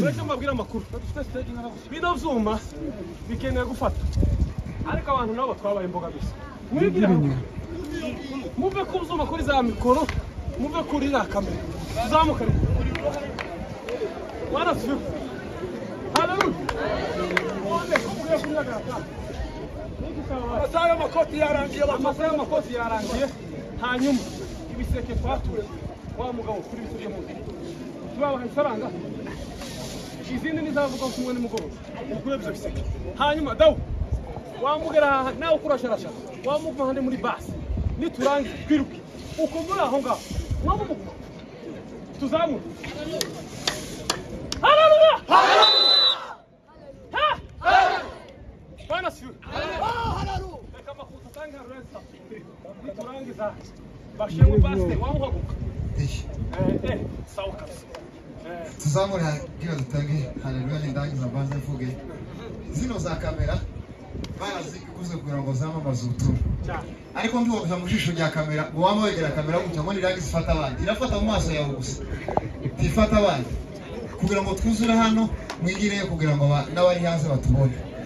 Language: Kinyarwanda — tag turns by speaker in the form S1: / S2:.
S1: Uretse mbabwira amakuru bino vyuma bikeneye gufata ariko abantu nabo twabaye imboga gusa mwigira muve ku vyuma kuri za mikoro muve kuri za kamera tuzamukare warasubira haleluya amasaha y'amakoti yarangiye hanyuma ibiseke twatuye wa mugabo kuri biseke mu tubabaha ifaranga izindi nizavuga kumwe nimugoroba ukure byo biseke hanyuma dawu wamugera nawe ukurasharasha wamuva hande muri basi niturangi twiruke uko muri aho ngaho mwamuko tuzamu haleluya ha bana siyo haleluya kama kutanga resta niturangiza bashewe basi wamuhaguka sawa kabisa
S2: tuzamura gira dutange haleluya n'indangiza mbanze mvuge zino za kamera barazikuze kugira ngo zamamaze ubutumwa ariko ndiwoza mu jisho rya kamera ngo wama wegera kamera gutya ngo nirangi zifata abandi irafata mu maso yawe gusa tifata abandi kugira ngo twuzure hano mwigire kugira ngo n'abari hanze batubone